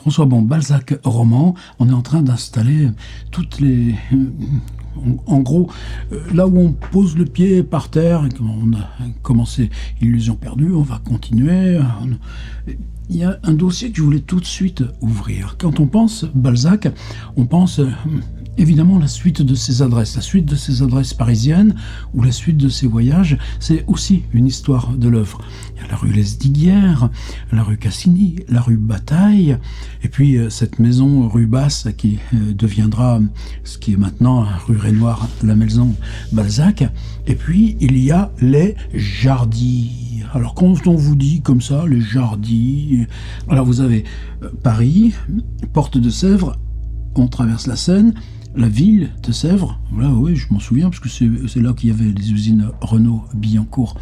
François, bon, Balzac roman, on est en train d'installer toutes les... En gros, là où on pose le pied par terre, on a commencé Illusion perdue, on va continuer. Il y a un dossier que je voulais tout de suite ouvrir. Quand on pense Balzac, on pense évidemment la suite de ses adresses. La suite de ses adresses parisiennes ou la suite de ses voyages, c'est aussi une histoire de l'œuvre. Il y a la rue Lesdiguières, la rue Cassini, la rue Bataille, et puis cette maison rue Basse qui deviendra ce qui est maintenant rue Renoir, la maison Balzac. Et puis il y a les Jardins. Alors quand on vous dit comme ça, les Jardins, alors vous avez Paris, Porte de Sèvres, on traverse la Seine, la ville de Sèvres, voilà, oui, je m'en souviens, parce que c'est là qu'il y avait les usines Renault-Billancourt.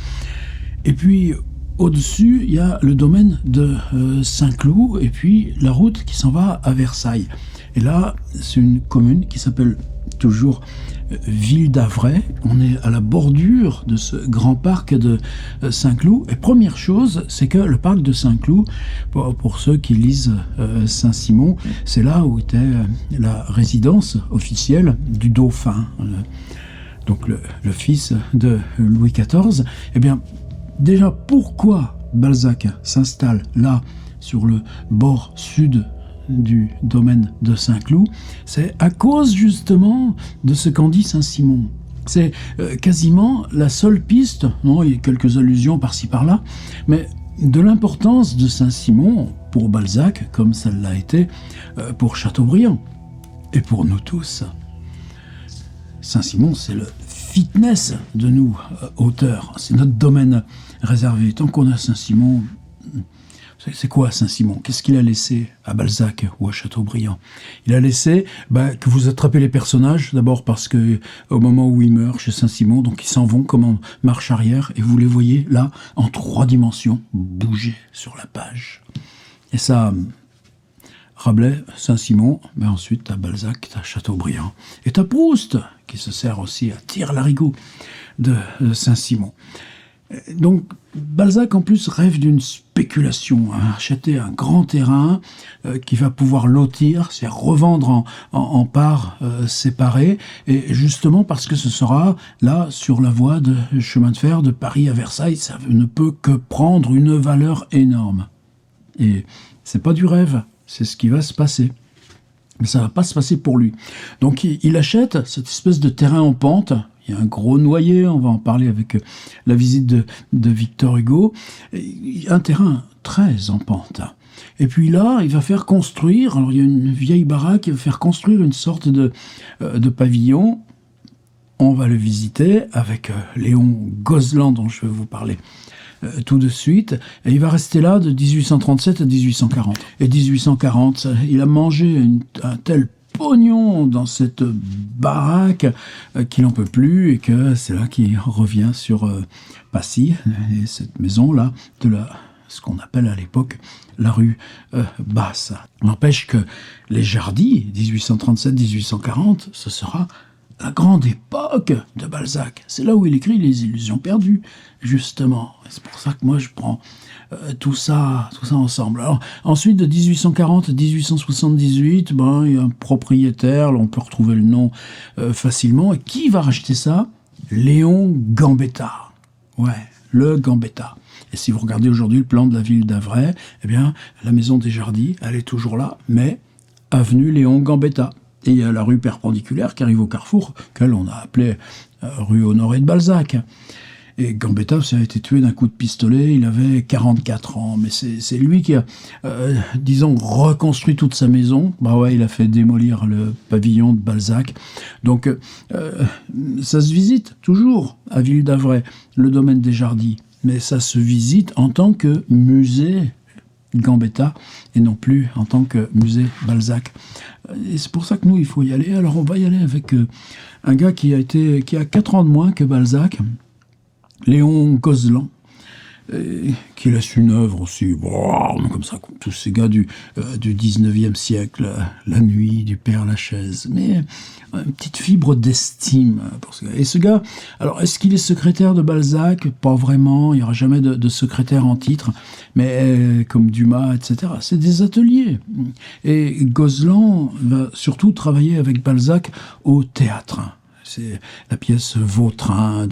Et puis, au-dessus, il y a le domaine de Saint-Cloud, et puis la route qui s'en va à Versailles. Et là, c'est une commune qui s'appelle toujours Ville d'Avray. On est à la bordure de ce grand parc de Saint-Cloud. Et première chose, c'est que le parc de Saint-Cloud, pour ceux qui lisent Saint-Simon, c'est là où était la résidence officielle du dauphin, donc le fils de Louis XIV. Eh bien, déjà, pourquoi Balzac s'installe là, sur le bord sud du domaine de Saint-Cloud? C'est à cause justement de ce qu'en dit Saint-Simon. C'est quasiment la seule piste, non, il y a quelques allusions par-ci par-là, mais de l'importance de Saint-Simon pour Balzac, comme ça l'a été pour Chateaubriand, et pour nous tous. Saint-Simon, c'est le fitness de nous, auteurs, c'est notre domaine réservé. Tant qu'on a Saint-Simon... C'est quoi Saint-Simon? Qu'est-ce qu'il a laissé à Balzac ou à Chateaubriand? Il a laissé que vous attrapez les personnages, d'abord parce que au moment où ils meurent chez Saint-Simon, donc ils s'en vont comme en marche arrière, et vous les voyez là, en 3 dimensions, bouger sur la page. Et ça, Rabelais, Saint-Simon, mais ensuite t'as Balzac, t'as Chateaubriand, et t'as Proust, qui se sert aussi à Tire-Larigot de Saint-Simon. Donc Balzac en plus rêve d'une spéculation, acheter un grand terrain qui va pouvoir lotir, c'est revendre en parts séparées, et justement parce que ce sera là sur la voie de chemin de fer de Paris à Versailles, ça ne peut que prendre une valeur énorme. Et c'est pas du rêve, c'est ce qui va se passer. Mais ça va pas se passer pour lui. Donc il achète cette espèce de terrain en pente. Il y a un gros noyer, on va en parler avec la visite de Victor Hugo. Un terrain très en pente. Et puis là, il va faire construire, alors il y a une vieille baraque, il va faire construire une sorte de pavillon. On va le visiter avec Léon Gozlan, dont je vais vous parler tout de suite. Et il va rester là de 1837 à 1840. Et 1840, il a mangé un tel pognon dans cette baraque qu'il n'en peut plus, et que c'est là qu'il revient sur Passy, et cette maison-là, ce qu'on appelle à l'époque la rue Basse. N'empêche que les Jardins, 1837-1840, ce sera la grande époque de Balzac. C'est là où il écrit Les Illusions perdues, justement. C'est pour ça que moi je prends tout ça ensemble. Alors, ensuite, de 1840 à 1878, il y a un propriétaire, là, on peut retrouver le nom facilement. Et qui va racheter ça? Léon Gambetta. Ouais, le Gambetta. Et si vous regardez aujourd'hui le plan de la ville d'Avray, eh bien, la maison des Jardins, elle est toujours là, mais avenue Léon Gambetta. Et il y a la rue perpendiculaire qui arrive au carrefour, qu'elle on a appelée rue Honoré de Balzac. Et Gambetta, ça a été tué d'un coup de pistolet, il avait 44 ans. Mais c'est lui qui a, disons, reconstruit toute sa maison. Il a fait démolir le pavillon de Balzac. Donc, ça se visite toujours à Ville d'Avray, le domaine des Jardins. Mais ça se visite en tant que musée Gambetta, et non plus en tant que musée Balzac. Et c'est pour ça que nous, il faut y aller. Alors, on va y aller avec un gars qui a 4 ans de moins que Balzac, Léon Gozlan. qui laisse une œuvre aussi, comme ça, comme tous ces gars du 19e siècle, La Nuit, du Père Lachaise, mais une petite fibre d'estime pour ce gars. Et ce gars, alors est-ce qu'il est secrétaire de Balzac? Pas vraiment, il n'y aura jamais de secrétaire en titre, mais comme Dumas, etc. C'est des ateliers. Et Gozlan va surtout travailler avec Balzac au théâtre. C'est la pièce Vautrin.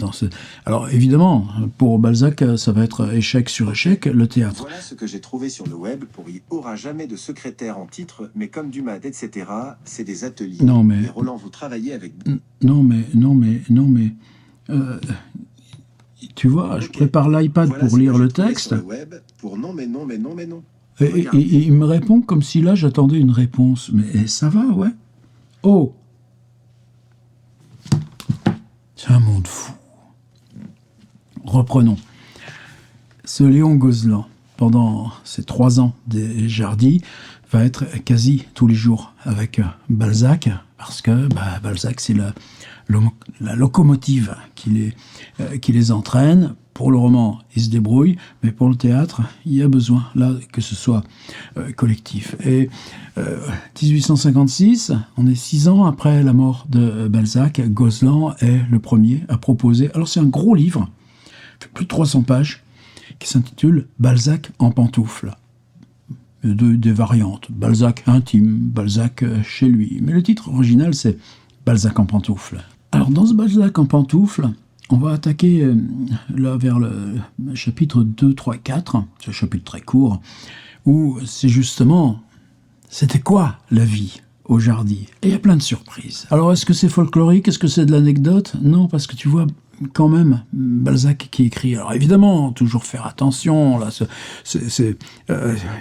Alors évidemment, pour Balzac, ça va être échec sur échec, le théâtre. Voilà ce que j'ai trouvé sur le web pour Il aura jamais de secrétaire en titre, mais comme Dumas, etc., c'est des ateliers. Non mais... Et Roland, vous travaillez avec... Non mais... tu vois, okay. Je prépare l'iPad voilà pour lire le texte. Sur le web pour non. Et il me répond comme si là j'attendais une réponse. Mais ça va, ouais. Oh! C'est un monde fou. Reprenons. Ce Léon Gozlan, pendant ces 3 ans des Jardies, va être quasi tous les jours avec Balzac, parce que Balzac, c'est la locomotive qui les entraîne. Pour le roman, il se débrouille, mais pour le théâtre, il y a besoin, là, que ce soit collectif. Et 1856, on est 6 ans après la mort de Balzac, Gozlan est le premier à proposer. Alors c'est un gros livre, fait plus de 300 pages, qui s'intitule Balzac en pantoufles. Des variantes, Balzac intime, Balzac chez lui. Mais le titre original, c'est Balzac en pantoufles. Alors dans ce Balzac en pantoufles, on va attaquer là vers le chapitre 2, 3, 4, ce chapitre très court, où c'est justement, c'était quoi la vie au Jardies? Et il y a plein de surprises. Alors est-ce que c'est folklorique? Est-ce que c'est de l'anecdote? Non, parce que tu vois quand même Balzac qui écrit. Alors évidemment, toujours faire attention, là,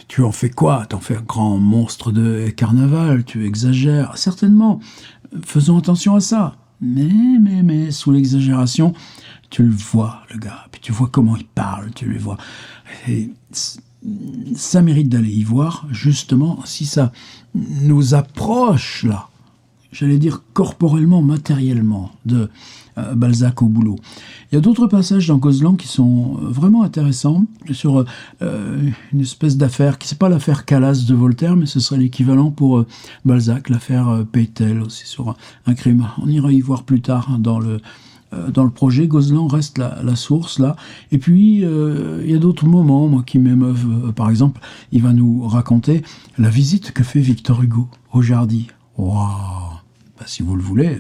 tu en fais quoi? Tu en fais un grand monstre de carnaval, tu exagères, certainement. Faisons attention à ça. Mais, sous l'exagération, tu le vois, le gars. Puis tu vois comment il parle, tu le vois. Et ça mérite d'aller y voir, justement, si ça nous approche, là, j'allais dire corporellement, matériellement, de Balzac au boulot. Il y a d'autres passages dans Gozlan qui sont vraiment intéressants, sur une espèce d'affaire, qui c'est pas l'affaire Calas de Voltaire, mais ce serait l'équivalent pour Balzac, l'affaire Peytel, aussi sur un crime. On ira y voir plus tard dans le projet. Gozlan reste la source, là. Et puis, il y a d'autres moments, moi, qui m'émeuvent. Par exemple, il va nous raconter la visite que fait Victor Hugo au Jardies. Waouh! Si vous le voulez,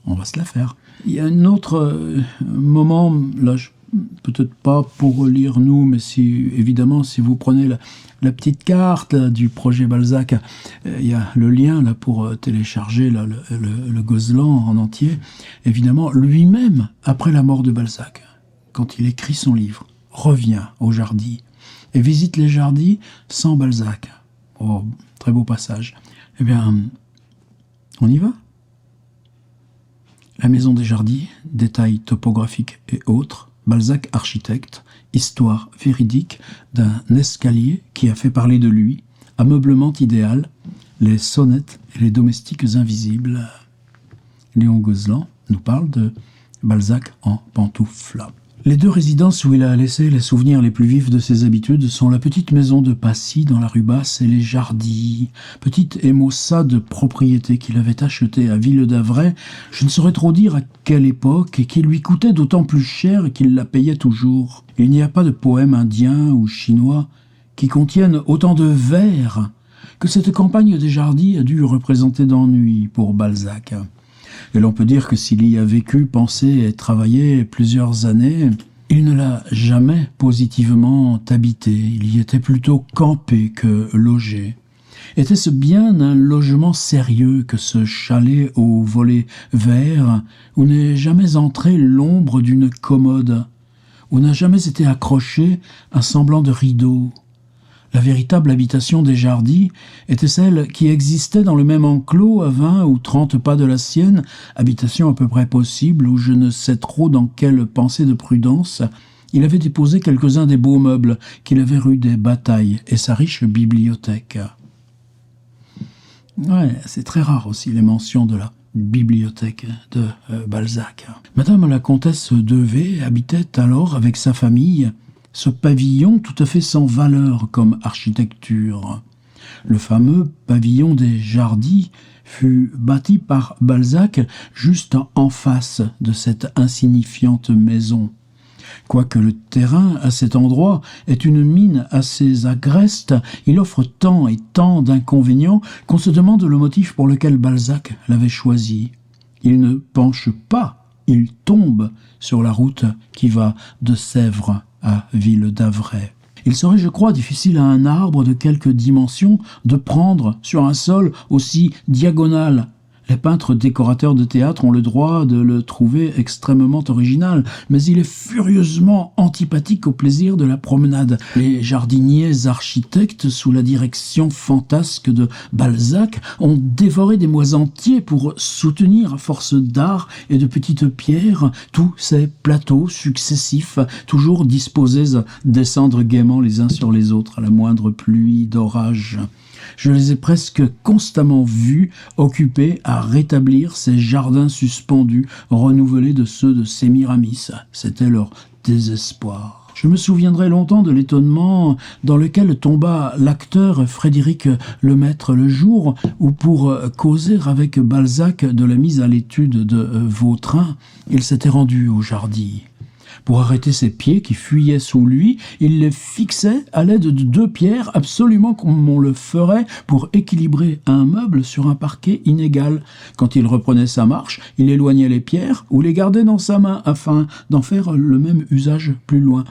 on va se la faire. Il y a un autre moment, là, peut-être pas pour lire nous, mais évidemment, si vous prenez la petite carte là, du projet Balzac, il y a le lien là pour télécharger là, le Gozlan en entier. Évidemment, lui-même, après la mort de Balzac, quand il écrit son livre, revient au Jardies et visite les Jardies sans Balzac. Oh, très beau passage. Eh bien, on y va? La maison des Jardies, détails topographiques et autres, Balzac architecte, histoire véridique d'un escalier qui a fait parler de lui, ameublement idéal, les sonnettes et les domestiques invisibles. Léon Gozlan nous parle de Balzac en pantoufles. Les 2 résidences où il a laissé les souvenirs les plus vifs de ses habitudes sont la petite maison de Passy dans la rue Basse et les Jardies, petite et maussade propriété qu'il avait achetée à Ville-d'Avray, je ne saurais trop dire à quelle époque, et qui lui coûtait d'autant plus cher qu'il la payait toujours. Il n'y a pas de poème indien ou chinois qui contiennent autant de vers que cette campagne des Jardies a dû représenter d'ennui pour Balzac. Et l'on peut dire que s'il y a vécu, pensé et travaillé plusieurs années, il ne l'a jamais positivement habité. Il y était plutôt campé que logé. Était-ce bien un logement sérieux que ce chalet aux volets verts, où n'est jamais entrée l'ombre d'une commode, où n'a jamais été accroché un semblant de rideau? La véritable habitation des Jardies était celle qui existait dans le même enclos à 20 ou 30 pas de la sienne, habitation à peu près possible où je ne sais trop dans quelle pensée de prudence il avait déposé quelques-uns des beaux meubles qu'il avait rue des Batailles et sa riche bibliothèque. Ouais, c'est très rare aussi les mentions de la bibliothèque de Balzac. Madame la comtesse de V habitait alors avec sa famille ce pavillon tout à fait sans valeur comme architecture. Le fameux pavillon des Jardis fut bâti par Balzac juste en face de cette insignifiante maison. Quoique le terrain à cet endroit est une mine assez agreste, il offre tant et tant d'inconvénients qu'on se demande le motif pour lequel Balzac l'avait choisi. Il ne penche pas, il tombe sur la route qui va de Sèvres à Ville-d'Avray. Il serait, je crois, difficile à un arbre de quelque dimension de prendre sur un sol aussi diagonal. Les peintres décorateurs de théâtre ont le droit de le trouver extrêmement original, mais il est furieusement antipathique au plaisir de la promenade. Les jardiniers architectes, sous la direction fantasque de Balzac, ont dévoré des mois entiers pour soutenir à force d'art et de petites pierres tous ces plateaux successifs, toujours disposés à descendre gaiement les uns sur les autres à la moindre pluie d'orage. Je les ai presque constamment vus occupés à rétablir ces jardins suspendus, renouvelés de ceux de Sémiramis. C'était leur désespoir. Je me souviendrai longtemps de l'étonnement dans lequel tomba l'acteur Frédéric Lemaître le jour où, pour causer avec Balzac de la mise à l'étude de Vautrin, il s'était rendu au Jardis. Pour arrêter ses pieds qui fuyaient sous lui, il les fixait à l'aide de 2 pierres, absolument comme on le ferait pour équilibrer un meuble sur un parquet inégal. Quand il reprenait sa marche, il éloignait les pierres ou les gardait dans sa main afin d'en faire le même usage plus loin.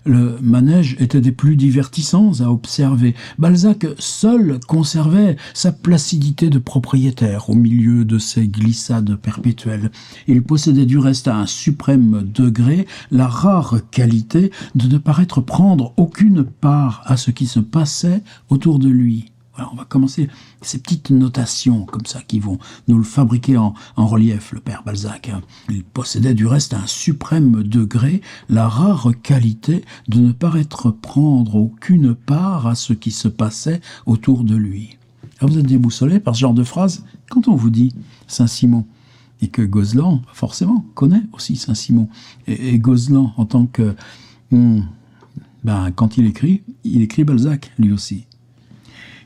Le manège était des plus divertissants à observer. Balzac seul conservait sa placidité de propriétaire au milieu de ces glissades perpétuelles. Il possédait du reste à un suprême degré la rare qualité de ne paraître prendre aucune part à ce qui se passait autour de lui. Voilà, on va commencer ces petites notations comme ça qui vont nous le fabriquer en relief, le père Balzac. Il possédait du reste à un suprême degré la rare qualité de ne paraître prendre aucune part à ce qui se passait autour de lui. Alors vous êtes déboussolé par ce genre de phrase quand on vous dit Saint-Simon et que Gozlan, forcément, connaît aussi Saint-Simon. Et Gozlan, en tant que... quand il écrit Balzac, lui aussi.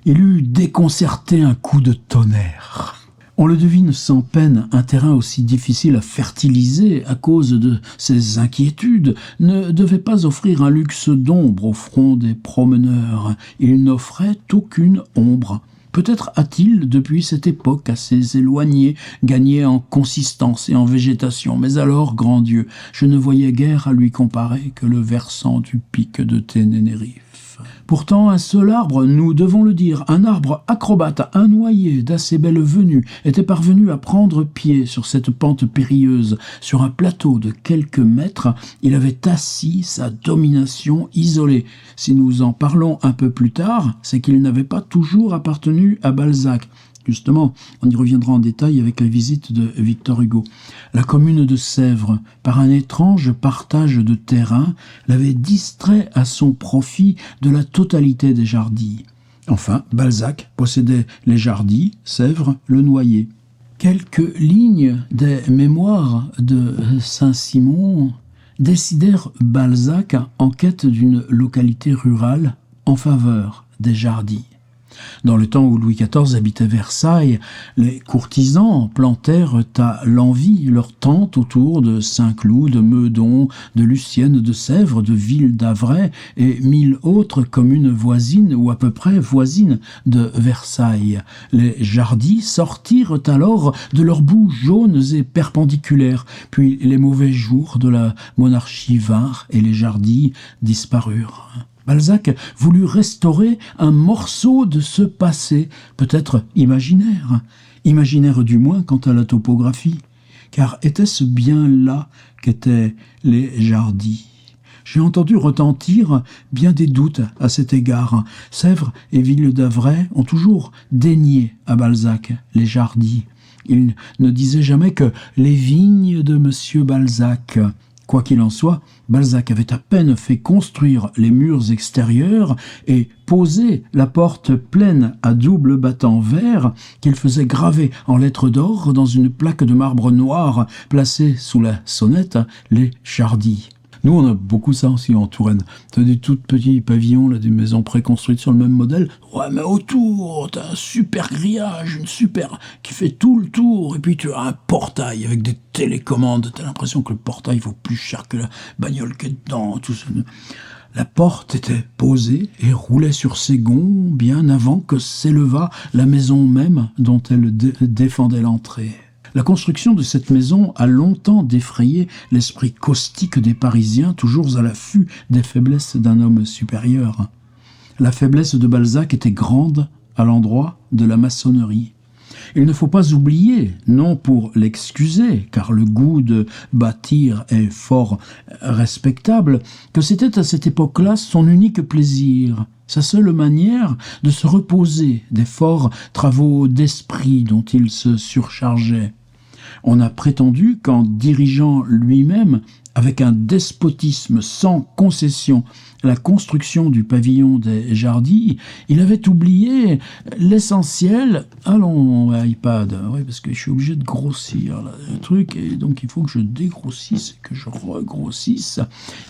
Il eut déconcerté un coup de tonnerre. On le devine sans peine, un terrain aussi difficile à fertiliser à cause de ses inquiétudes ne devait pas offrir un luxe d'ombre au front des promeneurs. Il n'offrait aucune ombre. Peut-être a-t-il, depuis cette époque assez éloignée, gagné en consistance et en végétation, mais alors, grand Dieu, je ne voyais guère à lui comparer que le versant du pic de Ténéréf. Pourtant, un seul arbre, nous devons le dire, un arbre acrobate, un noyer d'assez belle venue, était parvenu à prendre pied sur cette pente périlleuse. Sur un plateau de quelques mètres, il avait assis sa domination isolée. Si nous en parlons un peu plus tard, c'est qu'il n'avait pas toujours appartenu à Balzac. Justement, on y reviendra en détail avec la visite de Victor Hugo. La commune de Sèvres, par un étrange partage de terrain, l'avait distrait à son profit de la totalité des Jardis. Enfin, Balzac possédait les Jardis, Sèvres, le Noyer. Quelques lignes des mémoires de Saint-Simon décidèrent Balzac en quête d'une localité rurale en faveur des Jardis. Dans le temps où Louis XIV habitait Versailles, les courtisans plantèrent à l'envi leurs tentes autour de Saint-Cloud, de Meudon, de Lucienne, de Sèvres, de Ville-d'Avray et 1000 autres communes voisines ou à peu près voisines de Versailles. Les Jardis sortirent alors de leurs boues jaunes et perpendiculaires, puis les mauvais jours de la monarchie vinrent et les Jardis disparurent. Balzac voulut restaurer un morceau de ce passé, peut-être imaginaire du moins quant à la topographie, car était-ce bien là qu'étaient les Jardis ? J'ai entendu retentir bien des doutes à cet égard. Sèvres et Ville-d'Avray ont toujours dénié à Balzac les Jardis. Il ne disait jamais que les vignes de Monsieur Balzac. Quoi qu'il en soit, Balzac avait à peine fait construire les murs extérieurs et posé la porte pleine à double battant vert qu'il faisait graver en lettres d'or dans une plaque de marbre noir placée sous la sonnette les Jardis. Nous, on a beaucoup ça aussi en Touraine. T'as des tout petits pavillons, là, des maisons préconstruites sur le même modèle. Ouais, mais autour, t'as un super grillage, qui fait tout le tour. Et puis tu as un portail avec des télécommandes. T'as l'impression que le portail vaut plus cher que la bagnole qui est dedans. Tout ça. La porte était posée et roulait sur ses gonds bien avant que s'élevât la maison même dont elle défendait l'entrée. La construction de cette maison a longtemps défrayé l'esprit caustique des Parisiens, toujours à l'affût des faiblesses d'un homme supérieur. La faiblesse de Balzac était grande à l'endroit de la maçonnerie. Il ne faut pas oublier, non pour l'excuser, car le goût de bâtir est fort respectable, que c'était à cette époque-là son unique plaisir, sa seule manière de se reposer des forts travaux d'esprit dont il se surchargeait. On a prétendu qu'en dirigeant lui-même, avec un despotisme sans concession, la construction du pavillon des Jardilles, il avait oublié l'essentiel. Allons, iPad, oui, parce que je suis obligé de grossir là, le truc, et donc il faut que je dégrossisse et que je regrossisse.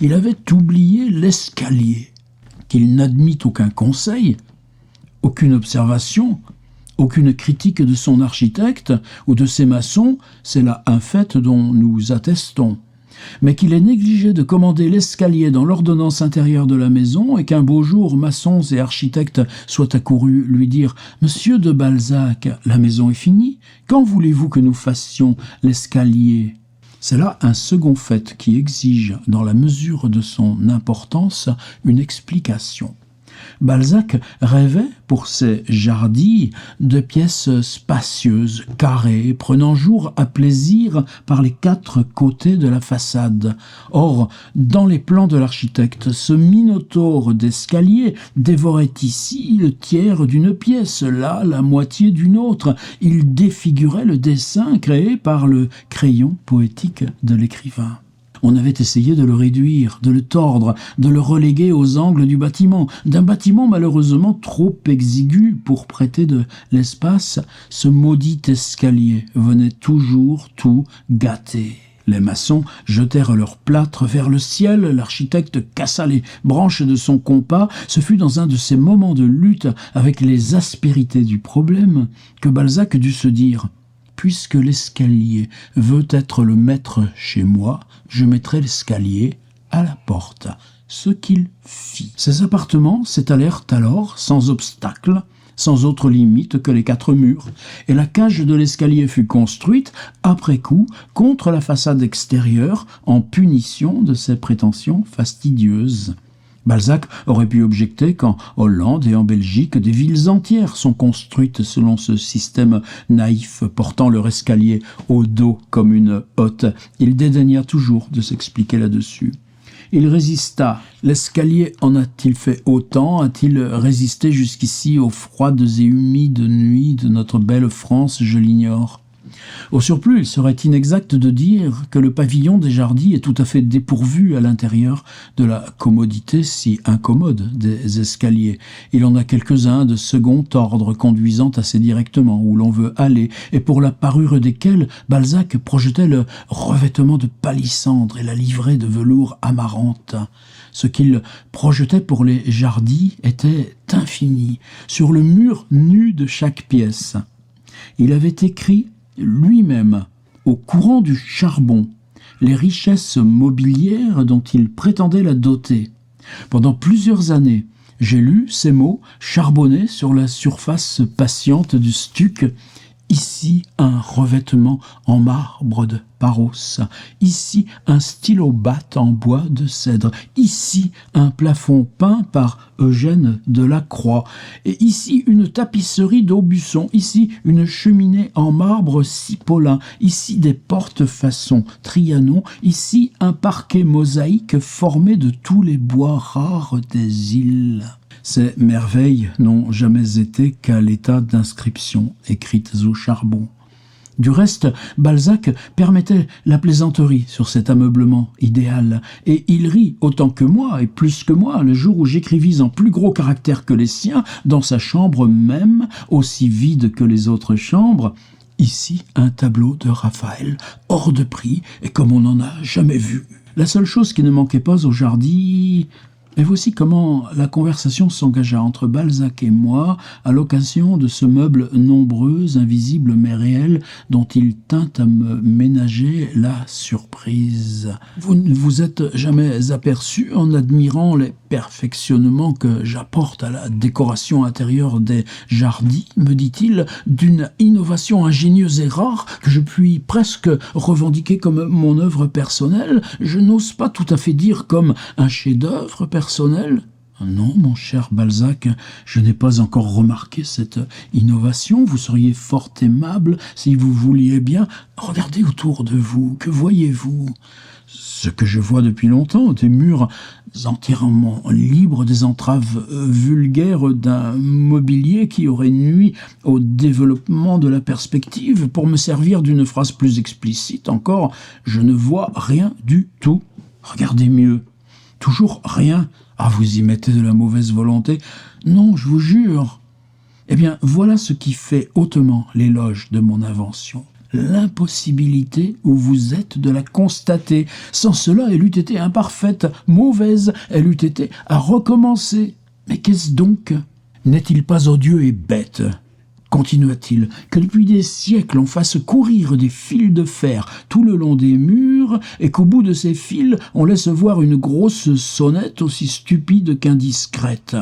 Il avait oublié l'escalier, qu'il n'admit aucun conseil, aucune observation, aucune critique de son architecte ou de ses maçons, c'est là un fait dont nous attestons, mais qu'il ait négligé de commander l'escalier dans l'ordonnance intérieure de la maison et qu'un beau jour maçons et architectes soient accourus lui dire « Monsieur de Balzac, la maison est finie, quand voulez-vous que nous fassions l'escalier ?» C'est là un second fait qui exige, dans la mesure de son importance, une explication. Balzac rêvait, pour ses Jardilles, de pièces spacieuses, carrées, prenant jour à plaisir par les quatre côtés de la façade. Or, dans les plans de l'architecte, ce minotaure d'escalier dévorait ici le tiers d'une pièce, là la moitié d'une autre. Il défigurait le dessin créé par le crayon poétique de l'écrivain. On avait essayé de le réduire, de le tordre, de le reléguer aux angles du bâtiment. D'un bâtiment malheureusement trop exigu pour prêter de l'espace, ce maudit escalier venait toujours tout gâter. Les maçons jetèrent leurs plâtres vers le ciel, l'architecte cassa les branches de son compas. Ce fut dans un de ces moments de lutte avec les aspérités du problème que Balzac dut se dire « Puisque l'escalier veut être le maître chez moi, je mettrai l'escalier à la porte. » Ce qu'il fit. Ces appartements s'étalèrent alors, sans obstacle, sans autre limite que les quatre murs, et la cage de l'escalier fut construite, après coup, contre la façade extérieure, en punition de ses prétentions fastidieuses. Balzac aurait pu objecter qu'en Hollande et en Belgique, des villes entières sont construites selon ce système naïf, portant leur escalier au dos comme une hotte. Il dédaigna toujours de s'expliquer là-dessus. Il résista. L'escalier en a-t-il fait autant? A-t-il résisté jusqu'ici aux froides et humides nuits de notre belle France? Je l'ignore. Au surplus, il serait inexact de dire que le pavillon des Jardilles est tout à fait dépourvu à l'intérieur de la commodité si incommode des escaliers. Il en a quelques-uns de second ordre conduisant assez directement où l'on veut aller, et pour la parure desquels Balzac projetait le revêtement de palissandre et la livrée de velours amarante. Ce qu'il projetait pour les Jardilles était infini, sur le mur nu de chaque pièce. Il avait écrit lui-même, au courant du charbon, les richesses mobilières dont il prétendait la doter. Pendant plusieurs années, j'ai lu ces mots charbonnés sur la surface patiente du stuc. Ici, un revêtement en marbre de Paros. Ici, un stylobat en bois de cèdre. Ici, un plafond peint par Eugène Delacroix. Et ici, une tapisserie d'Aubusson. Ici, une cheminée en marbre Cipolin. Ici, des portes façon Trianon. Ici, un parquet mosaïque formé de tous les bois rares des îles. Ces merveilles n'ont jamais été qu'à l'état d'inscriptions écrites au charbon. Du reste, Balzac permettait la plaisanterie sur cet ameublement idéal, et il rit autant que moi, et plus que moi, le jour où j'écrivis en plus gros caractères que les siens, dans sa chambre même, aussi vide que les autres chambres, ici un tableau de Raphaël, hors de prix, et comme on n'en a jamais vu. La seule chose qui ne manquait pas au Jardy... Et voici comment la conversation s'engagea entre Balzac et moi à l'occasion de ce meuble nombreux, invisible mais réel, dont il tint à me ménager la surprise. Vous ne vous êtes jamais aperçu en admirant les perfectionnements que j'apporte à la décoration intérieure des Jardy, me dit-il, d'une innovation ingénieuse et rare que je puis presque revendiquer comme mon œuvre personnelle, je n'ose pas tout à fait dire comme un chef-d'œuvre personnel. Non, mon cher Balzac, je n'ai pas encore remarqué cette innovation. Vous seriez fort aimable si vous vouliez bien. Regardez autour de vous, que voyez-vous ? Ce que je vois depuis longtemps, des murs entièrement libres des entraves vulgaires d'un mobilier qui aurait nui au développement de la perspective. Pour me servir d'une phrase plus explicite encore, je ne vois rien du tout. Regardez mieux. Toujours rien. Ah, vous y mettez de la mauvaise volonté. Non, je vous jure. Eh bien, voilà ce qui fait hautement l'éloge de mon invention. L'impossibilité où vous êtes de la constater. Sans cela, elle eût été imparfaite, mauvaise, elle eût été à recommencer. Mais qu'est-ce donc ? N'est-il pas odieux et bête ? Continua-t-il, que depuis des siècles on fasse courir des fils de fer tout le long des murs et qu'au bout de ces fils on laisse voir une grosse sonnette aussi stupide qu'indiscrète.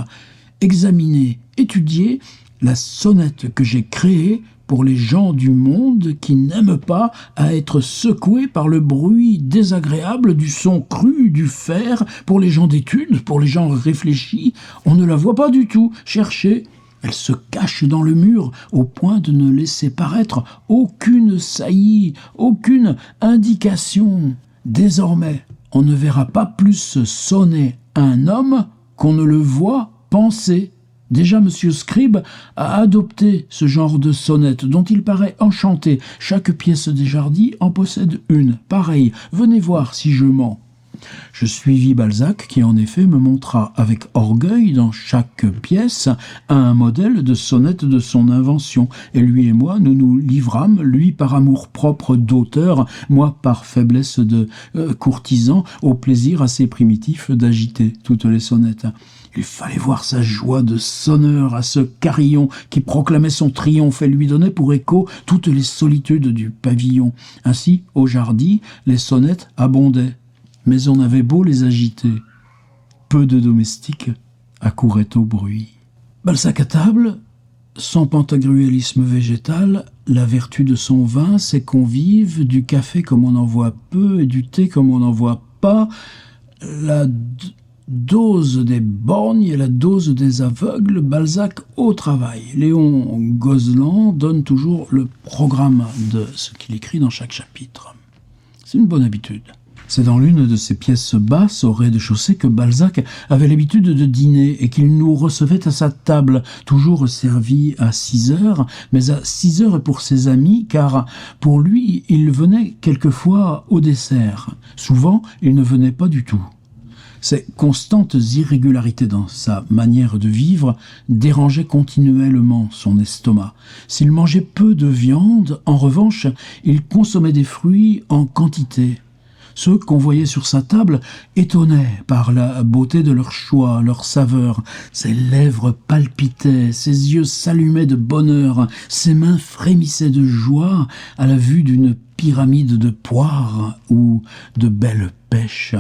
Examinez, étudiez la sonnette que j'ai créée pour les gens du monde qui n'aiment pas à être secoués par le bruit désagréable du son cru du fer, pour les gens d'études, pour les gens réfléchis. On ne la voit pas du tout. Cherchez. Elle se cache dans le mur au point de ne laisser paraître aucune saillie, aucune indication. Désormais, on ne verra pas plus sonner un homme qu'on ne le voit penser. Déjà, M. Scribe a adopté ce genre de sonnette dont il paraît enchanté. Chaque pièce des Jardy en possède une, pareille. Venez voir si je mens. Je suivis Balzac qui en effet me montra avec orgueil dans chaque pièce un modèle de sonnette de son invention, et lui et moi nous nous livrâmes, lui par amour-propre d'auteur, moi par faiblesse de courtisan, au plaisir assez primitif d'agiter toutes les sonnettes. Il fallait voir sa joie de sonneur à ce carillon qui proclamait son triomphe et lui donnait pour écho toutes les solitudes du pavillon. Ainsi, au Jardy, les sonnettes abondaient. Mais on avait beau les agiter, peu de domestiques accouraient au bruit. Balzac à table, son pantagruélisme végétal, la vertu de son vin, ses convives, du café comme on en voit peu et du thé comme on n'en voit pas, la dose des borgnes et la dose des aveugles, Balzac au travail. Léon Gozlan donne toujours le programme de ce qu'il écrit dans chaque chapitre. C'est une bonne habitude. C'est dans l'une de ces pièces basses au rez-de-chaussée que Balzac avait l'habitude de dîner et qu'il nous recevait à sa table, toujours servi à 6 heures, mais à 6 heures pour ses amis, car pour lui, il venait quelquefois au dessert. Souvent, il ne venait pas du tout. Ces constantes irrégularités dans sa manière de vivre dérangeaient continuellement son estomac. S'il mangeait peu de viande, en revanche, il consommait des fruits en quantité. Ceux qu'on voyait sur sa table étonnaient par la beauté de leur choix, leur saveur. Ses lèvres palpitaient, ses yeux s'allumaient de bonheur, ses mains frémissaient de joie à la vue d'une pyramide de poires ou de belles pêches.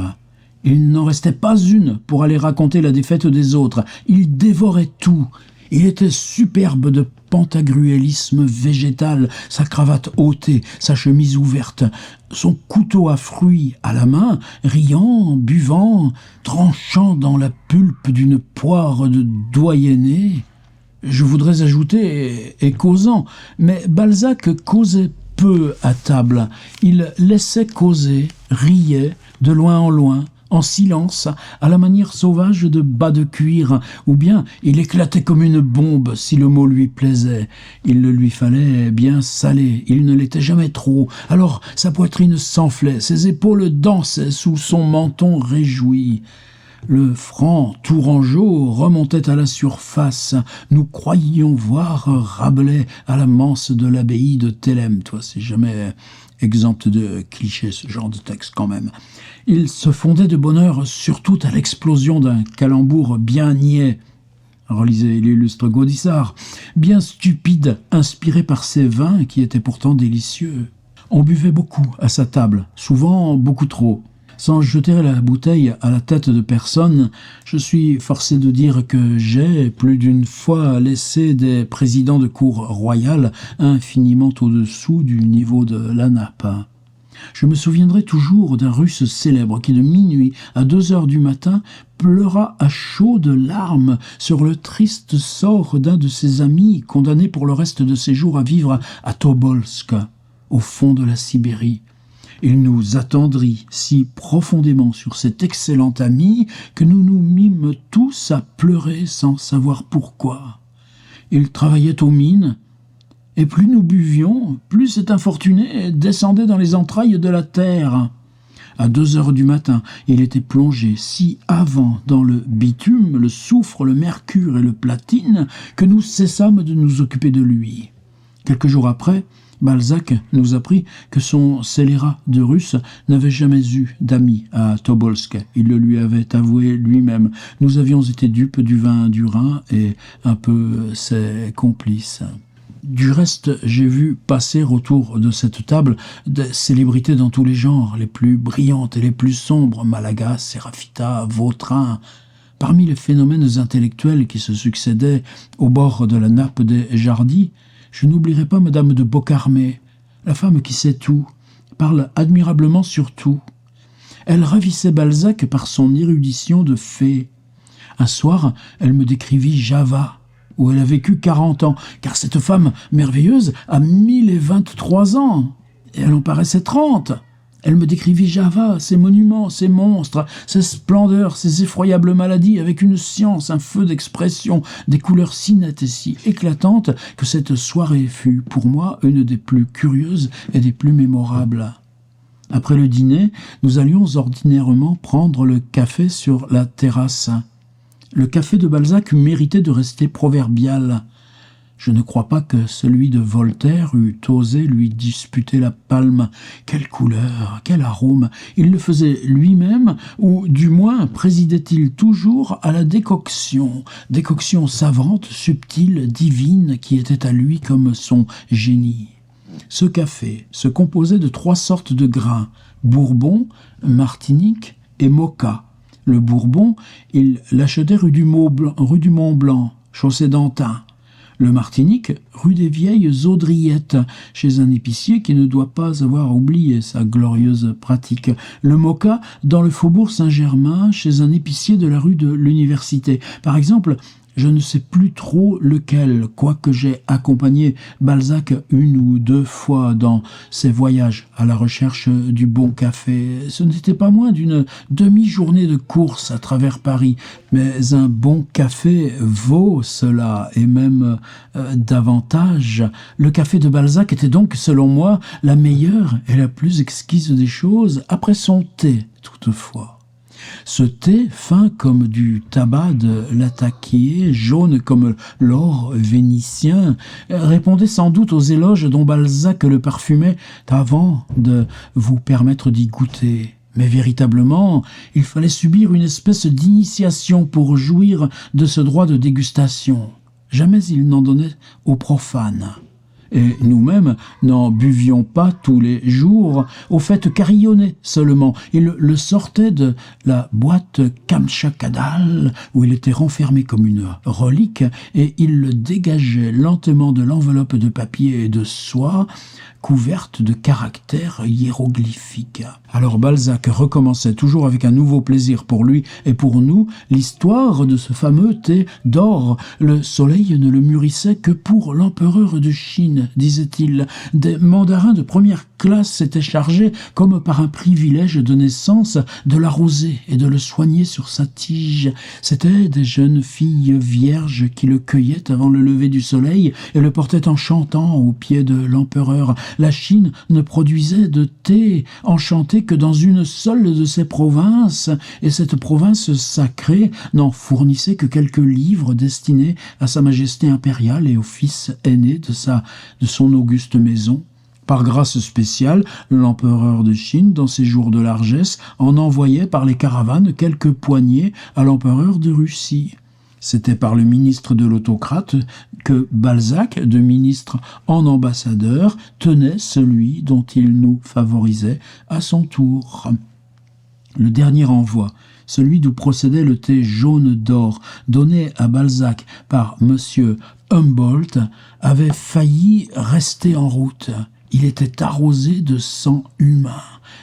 Il n'en restait pas une pour aller raconter la défaite des autres. Il dévorait tout. Il était superbe de pantagruélisme végétal, sa cravate ôtée, sa chemise ouverte, son couteau à fruits à la main, riant, buvant, tranchant dans la pulpe d'une poire de doyenné. Je voudrais ajouter, et causant, mais Balzac causait peu à table. Il laissait causer, riait, de loin en loin, en silence, à la manière sauvage de bas de cuir, ou bien il éclatait comme une bombe si le mot lui plaisait. Il le lui fallait bien salé, il ne l'était jamais trop, alors sa poitrine s'enflait, ses épaules dansaient sous son menton réjoui. Le franc tourangeau remontait à la surface. Nous croyions voir Rabelais à la manse de l'abbaye de Thélème. Toi, c'est jamais exempt de clichés, ce genre de texte quand même. Il se fondait de bonheur surtout à l'explosion d'un calembour bien niais. Relisez l'illustre Gaudissart, bien stupide, inspiré par ses vins qui étaient pourtant délicieux. On buvait beaucoup à sa table, souvent beaucoup trop. Sans jeter la bouteille à la tête de personne, je suis forcé de dire que j'ai plus d'une fois laissé des présidents de cour royale infiniment au-dessous du niveau de la nappe. Je me souviendrai toujours d'un Russe célèbre qui de minuit à 2 heures du matin pleura à chaudes larmes sur le triste sort d'un de ses amis condamné pour le reste de ses jours à vivre à Tobolsk, au fond de la Sibérie. Il nous attendrit si profondément sur cet excellent ami que nous nous mîmes tous à pleurer sans savoir pourquoi. Il travaillait aux mines, et plus nous buvions, plus cet infortuné descendait dans les entrailles de la terre. À 2 heures du matin, il était plongé si avant dans le bitume, le soufre, le mercure et le platine que nous cessâmes de nous occuper de lui. Quelques jours après, Balzac nous apprit que son scélérat de Russe n'avait jamais eu d'amis à Tobolsk. Il le lui avait avoué lui-même. Nous avions été dupes du vin du Rhin et un peu ses complices. Du reste, j'ai vu passer autour de cette table des célébrités dans tous les genres, les plus brillantes et les plus sombres, Malaga, Sérafita, Vautrin. Parmi les phénomènes intellectuels qui se succédaient au bord de la nappe des Jardis, je n'oublierai pas Madame de Beaucarmé, la femme qui sait tout, parle admirablement sur tout. Elle ravissait Balzac par son érudition de fée. Un soir, elle me décrivit Java, où elle a vécu 40 ans, car cette femme merveilleuse a 1023 ans, et elle en paraissait 30. Elle me décrivit Java, ses monuments, ses monstres, ses splendeurs, ses effroyables maladies, avec une science, un feu d'expression, des couleurs si nettes et si éclatantes que cette soirée fut, pour moi, une des plus curieuses et des plus mémorables. Après le dîner, nous allions ordinairement prendre le café sur la terrasse. Le café de Balzac méritait de rester proverbial. Je ne crois pas que celui de Voltaire eût osé lui disputer la palme. Quelle couleur, quel arôme! Il le faisait lui-même, ou du moins présidait-il toujours à la décoction savante, subtile, divine, qui était à lui comme son génie. Ce café se composait de 3 sortes de grains, Bourbon, Martinique et Moka. Le Bourbon, il l'achetait rue du Mont-Blanc, chaussée d'Antin. Le Martinique, rue des Vieilles Audriettes, chez un épicier qui ne doit pas avoir oublié sa glorieuse pratique. Le Moka, dans le faubourg Saint-Germain, chez un épicier de la rue de l'Université. Par exemple, je ne sais plus trop lequel, quoique j'ai accompagné Balzac 1 ou 2 fois dans ses voyages à la recherche du bon café. Ce n'était pas moins d'une demi-journée de course à travers Paris, mais un bon café vaut cela, et même davantage. Le café de Balzac était donc, selon moi, la meilleure et la plus exquise des choses, après son thé, toutefois. Ce thé, fin comme du tabac de Lataquié, jaune comme l'or vénitien, répondait sans doute aux éloges dont Balzac le parfumait avant de vous permettre d'y goûter. Mais véritablement, il fallait subir une espèce d'initiation pour jouir de ce droit de dégustation. Jamais il n'en donnait aux profanes. Et nous-mêmes n'en buvions pas tous les jours, au fait carillonner seulement. Il le sortait de la boîte Kamtchatkadal, où il était renfermé comme une relique, et il le dégageait lentement de l'enveloppe de papier et de soie, couverte de caractères hiéroglyphiques. Alors Balzac recommençait toujours avec un nouveau plaisir pour lui et pour nous l'histoire de ce fameux thé d'or. Le soleil ne le mûrissait que pour l'empereur de Chine, disait-il. Des mandarins de première classe s'était chargée, comme par un privilège de naissance, de l'arroser et de le soigner sur sa tige. C'étaient des jeunes filles vierges qui le cueillaient avant le lever du soleil et le portaient en chantant au pied de l'empereur. La Chine ne produisait de thé enchanté que dans une seule de ses provinces, et cette province sacrée n'en fournissait que quelques livres destinés à sa majesté impériale et au fils aîné de son auguste maison. Par grâce spéciale, l'empereur de Chine, dans ses jours de largesse, en envoyait par les caravanes quelques poignées à l'empereur de Russie. C'était par le ministre de l'autocrate que Balzac, de ministre en ambassadeur, tenait celui dont il nous favorisait à son tour. Le dernier envoi, celui d'où procédait le thé jaune d'or donné à Balzac par M. Humboldt, avait failli rester en route. Il était arrosé de sang humain.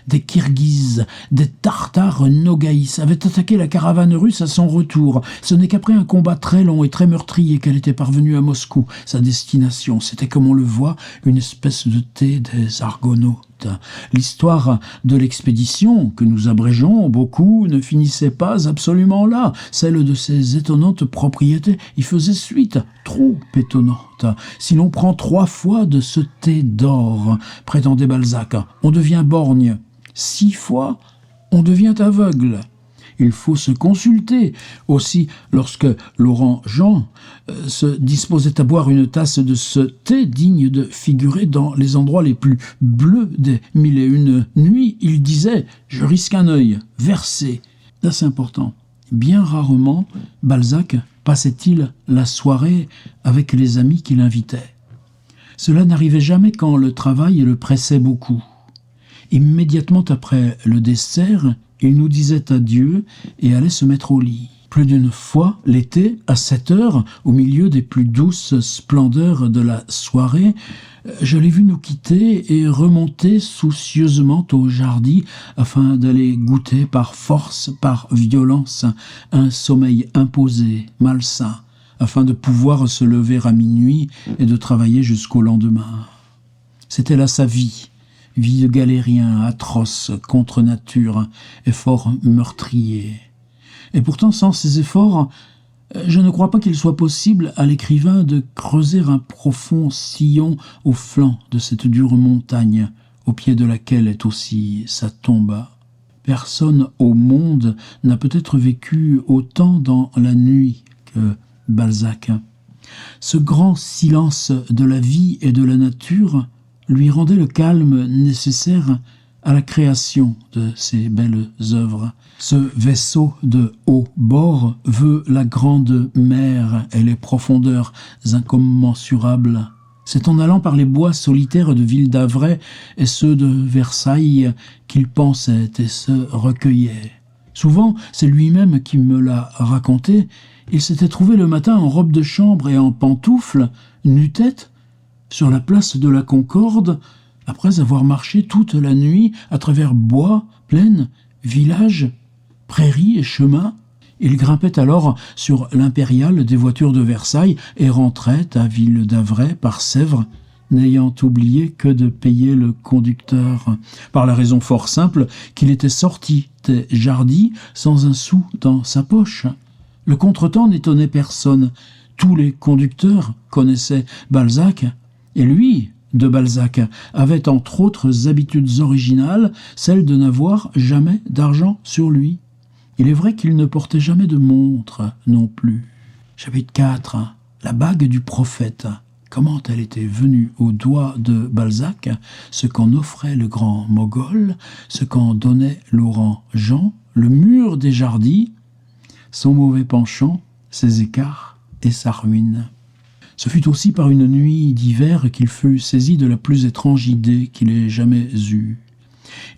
Des Kirghizes, des Tartares Nogaïs avaient attaqué la caravane russe à son retour. Ce n'est qu'après un combat très long et très meurtrier qu'elle était parvenue à Moscou. Sa destination, c'était, comme on le voit, une espèce de thé des Argonautes. L'histoire de l'expédition, que nous abrégeons beaucoup, ne finissait pas absolument là. Celle de ses étonnantes propriétés y faisait suite, trop étonnante. Si l'on prend 3 fois de ce thé d'or, prétendait Balzac, on devient borgne. 6 fois, on devient aveugle. Il faut se consulter. Aussi, lorsque Laurent Jean se disposait à boire une tasse de ce thé digne de figurer dans les endroits les plus bleus des 1001 nuits, il disait « Je risque un œil, versé ». C'est important. Bien rarement, Balzac passait-il la soirée avec les amis qui l'invitaient. Cela n'arrivait jamais quand le travail le pressait beaucoup. Immédiatement après le dessert, il nous disait adieu et allait se mettre au lit. Plus d'une fois, l'été, à 7 heures, au milieu des plus douces splendeurs de la soirée, je l'ai vu nous quitter et remonter soucieusement au jardin afin d'aller goûter par force, par violence, un sommeil imposé, malsain, afin de pouvoir se lever à minuit et de travailler jusqu'au lendemain. C'était là sa vie. Vie de galérien, atroce, contre nature, effort meurtrier. Et pourtant, sans ces efforts, je ne crois pas qu'il soit possible à l'écrivain de creuser un profond sillon au flanc de cette dure montagne, au pied de laquelle est aussi sa tombe. Personne au monde n'a peut-être vécu autant dans la nuit que Balzac. Ce grand silence de la vie et de la nature lui rendait le calme nécessaire à la création de ces belles œuvres. Ce vaisseau de haut bord veut la grande mer et les profondeurs incommensurables. C'est en allant par les bois solitaires de Ville-d'Avray et ceux de Versailles qu'il pensait et se recueillait. Souvent, c'est lui-même qui me l'a raconté, il s'était trouvé le matin en robe de chambre et en pantoufles, nu-tête, sur la place de la Concorde, après avoir marché toute la nuit à travers bois, plaines, villages, prairies et chemins. Il grimpait alors sur l'impériale des voitures de Versailles et rentrait à Ville-d'Avray par Sèvres, n'ayant oublié que de payer le conducteur, par la raison fort simple qu'il était sorti des jardins sans un sou dans sa poche. Le contretemps n'étonnait personne. Tous les conducteurs connaissaient Balzac, et lui, de Balzac, avait entre autres habitudes originales, celle de n'avoir jamais d'argent sur lui. Il est vrai qu'il ne portait jamais de montre non plus. Chapitre 4. La bague du prophète. Comment elle était venue au doigt de Balzac, ce qu'en offrait le grand Mogol, ce qu'en donnait Laurent Jean, le mur des jardins, son mauvais penchant, ses écarts et sa ruine. Ce fut aussi par une nuit d'hiver qu'il fut saisi de la plus étrange idée qu'il ait jamais eue.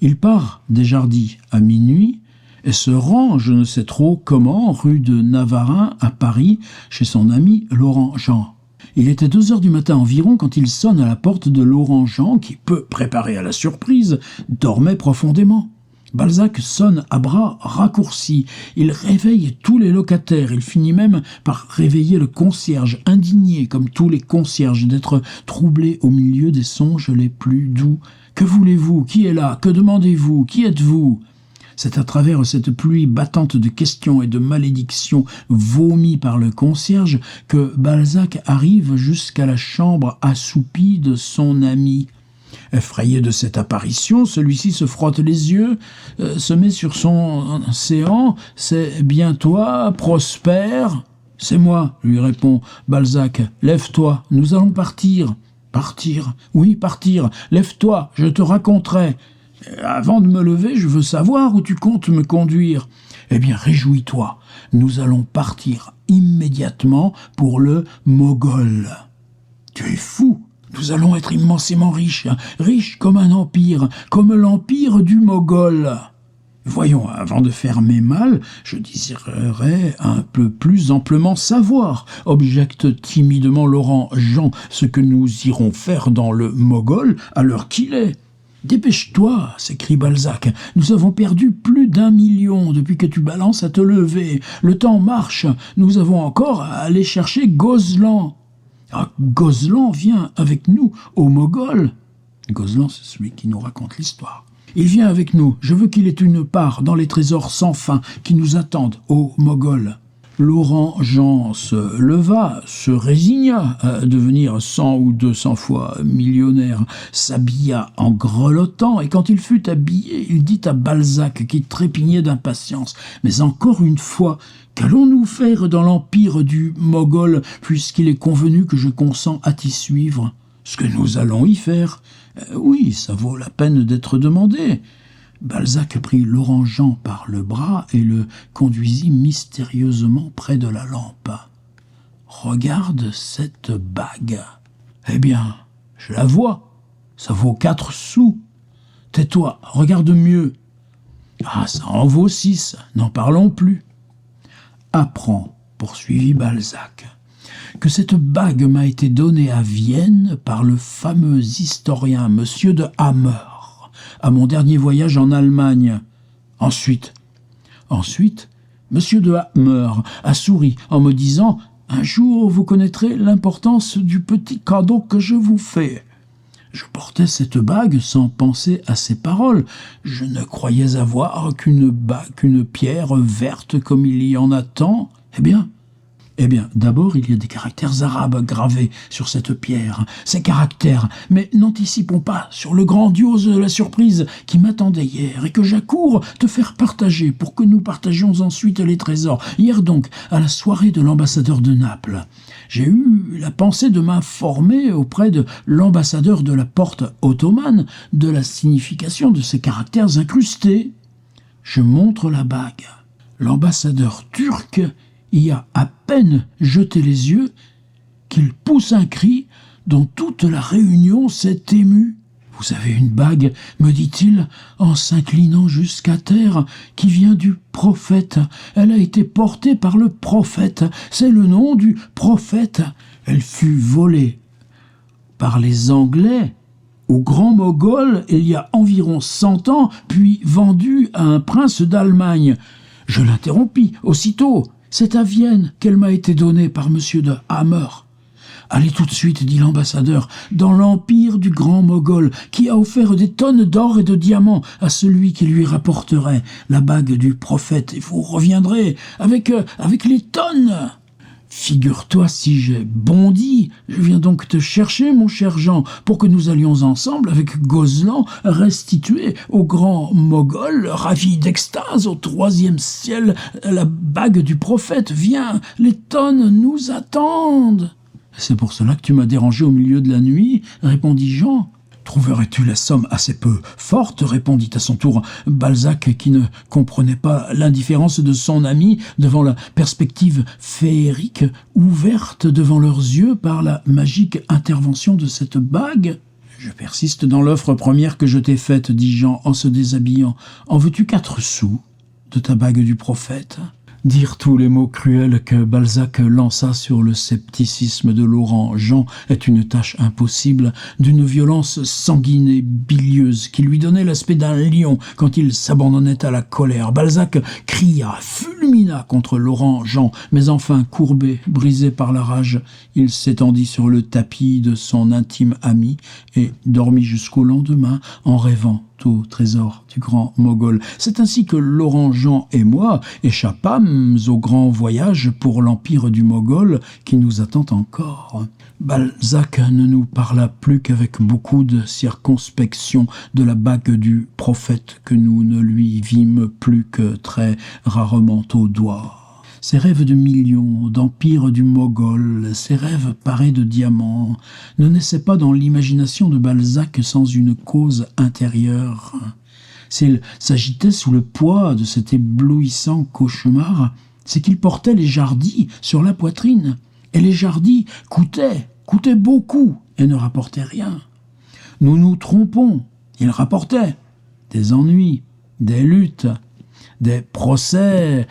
Il part des jardins à minuit et se rend, je ne sais trop comment, rue de Navarin à Paris, chez son ami Laurent Jean. Il était 2 heures du matin environ quand il sonne à la porte de Laurent Jean, qui, peu préparé à la surprise, dormait profondément. Balzac sonne à bras raccourcis. Il réveille tous les locataires. Il finit même par réveiller le concierge, indigné comme tous les concierges d'être troublé au milieu des songes les plus doux. Que voulez-vous? Qui est là? Que demandez-vous? Qui êtes-vous? C'est à travers cette pluie battante de questions et de malédictions vomies par le concierge que Balzac arrive jusqu'à la chambre assoupie de son ami. Effrayé de cette apparition, celui-ci se frotte les yeux, se met sur son séant. « C'est bien toi, Prosper ?»« C'est moi, lui répond Balzac. « Lève-toi, nous allons partir. »« Partir? Oui, partir. Lève-toi, je te raconterai. »« Avant de me lever, je veux savoir où tu comptes me conduire. »« Eh bien, réjouis-toi, nous allons partir immédiatement pour le Mogol. »« Tu es fou !» Nous allons être immensément riches, riches comme un empire, comme l'empire du Mogol. Voyons, avant de faire mes mal, je désirerais un peu plus amplement savoir, objecte timidement Laurent Jean, ce que nous irons faire dans le Mogol à l'heure qu'il est. Dépêche-toi, s'écrie Balzac, nous avons perdu plus d'1 million depuis que tu balances à te lever. Le temps marche, nous avons encore à aller chercher Gozlan. Ah, Gozlan vient avec nous au Mogol. Gozlan, c'est celui qui nous raconte l'histoire. Il vient avec nous. Je veux qu'il ait une part dans les trésors sans fin qui nous attendent au Mogol. Laurent Jean se leva, se résigna à devenir 100 ou 200 fois millionnaire, s'habilla en grelottant, et quand il fut habillé, il dit à Balzac, qui trépignait d'impatience, « Mais encore une fois, qu'allons-nous faire dans l'empire du Mogol, puisqu'il est convenu que je consens à t'y suivre ? Ce que nous allons y faire, oui, ça vaut la peine d'être demandé. » Balzac prit Laurent Jean par le bras et le conduisit mystérieusement près de la lampe. « Regarde cette bague. »« Eh bien, je la vois. Ça vaut 4 sous. Tais-toi, regarde mieux. »« Ah, ça en vaut 6. N'en parlons plus. »« Apprends, poursuivit Balzac, que cette bague m'a été donnée à Vienne par le fameux historien M. de Hammer, à mon dernier voyage en Allemagne. Ensuite, M. de Hammer a souri en me disant « Un jour, vous connaîtrez l'importance du petit cadeau que je vous fais. » Je portais cette bague sans penser à ces paroles. Je ne croyais avoir qu'une pierre verte comme il y en a tant. Eh bien, d'abord, il y a des caractères arabes gravés sur cette pierre. Ces caractères, mais n'anticipons pas sur le grandiose de la surprise qui m'attendait hier et que j'accours te faire partager pour que nous partagions ensuite les trésors. Hier donc, à la soirée de l'ambassadeur de Naples, j'ai eu la pensée de m'informer auprès de l'ambassadeur de la porte ottomane de la signification de ces caractères incrustés. Je montre la bague. L'ambassadeur turc y a à peine jeté les yeux qu'il pousse un cri dont toute la réunion s'est émue. « Vous avez une bague, me dit-il, en s'inclinant jusqu'à terre, qui vient du prophète. Elle a été portée par le prophète. C'est le nom du prophète. Elle fut volée par les Anglais au Grand Mogol il y a environ 100 ans, puis vendue à un prince d'Allemagne. Je l'interrompis aussitôt. C'est à Vienne qu'elle m'a été donnée par M. de Hammer. Allez tout de suite, dit l'ambassadeur, dans l'empire du Grand Mogol, qui a offert des tonnes d'or et de diamants à celui qui lui rapporterait la bague du prophète. Et vous reviendrez avec les tonnes. Figure-toi si j'ai bondi, je viens donc te chercher, mon cher Jean, pour que nous allions ensemble, avec Gozlan, restituer au grand Mogol, ravi d'extase, au 3e ciel, la bague du prophète. Viens, les tonnes nous attendent. C'est pour cela que tu m'as dérangé au milieu de la nuit, répondit Jean. Trouverais-tu la somme assez peu forte, répondit à son tour Balzac, qui ne comprenait pas l'indifférence de son ami devant la perspective féerique ouverte devant leurs yeux par la magique intervention de cette bague. « Je persiste dans l'offre première que je t'ai faite, dit Jean en se déshabillant. En veux-tu 4 sous de ta bague du prophète ? Dire tous les mots cruels que Balzac lança sur le scepticisme de Laurent Jean est une tâche impossible, d'une violence sanguine et bilieuse qui lui donnait l'aspect d'un lion quand il s'abandonnait à la colère. Balzac cria, fulmina contre Laurent Jean, mais enfin courbé, brisé par la rage, il s'étendit sur le tapis de son intime ami et dormit jusqu'au lendemain en rêvant au trésor du grand Mogol. C'est ainsi que Laurent Jean et moi échappâmes au grand voyage pour l'empire du Mogol qui nous attend encore. Balzac ne nous parla plus qu'avec beaucoup de circonspection de la bague du prophète que nous ne lui vîmes plus que très rarement au doigt. Ces rêves de millions, d'empire du Mogol, ces rêves parés de diamants, ne naissaient pas dans l'imagination de Balzac sans une cause intérieure. S'il s'agitait sous le poids de cet éblouissant cauchemar, c'est qu'il portait les jardis sur la poitrine. Et les jardis coûtaient beaucoup et ne rapportaient rien. Nous nous trompons, ils rapportaient des ennuis, des luttes, des procès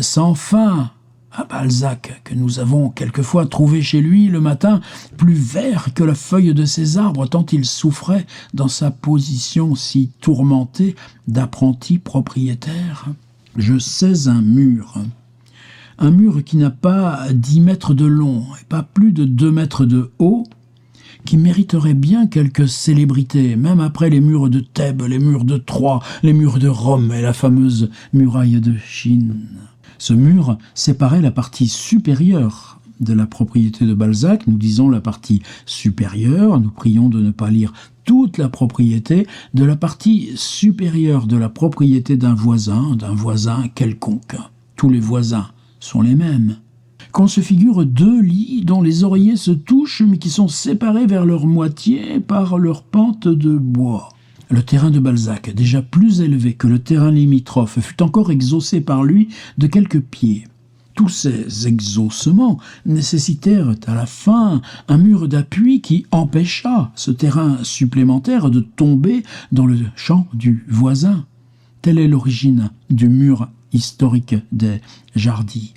sans fin à Balzac, que nous avons quelquefois trouvé chez lui le matin plus vert que la feuille de ses arbres, tant il souffrait dans sa position si tourmentée d'apprenti propriétaire. Je sais un mur qui n'a pas 10 mètres de long et pas plus de 2 mètres de haut, qui mériterait bien quelques célébrités, même après les murs de Thèbes, les murs de Troie, les murs de Rome et la fameuse muraille de Chine. Ce mur séparait la partie supérieure de la propriété de Balzac, nous disons la partie supérieure, nous prions de ne pas lire toute la propriété, de la partie supérieure de la propriété d'un voisin quelconque. Tous les voisins sont les mêmes. Qu'on se figure 2 lits dont les oreillers se touchent mais qui sont séparés vers leur moitié par leur pente de bois. Le terrain de Balzac, déjà plus élevé que le terrain limitrophe, fut encore exhaussé par lui de quelques pieds. Tous ces exhaussements nécessitèrent à la fin un mur d'appui qui empêcha ce terrain supplémentaire de tomber dans le champ du voisin. Telle est l'origine du mur historique des Jardis.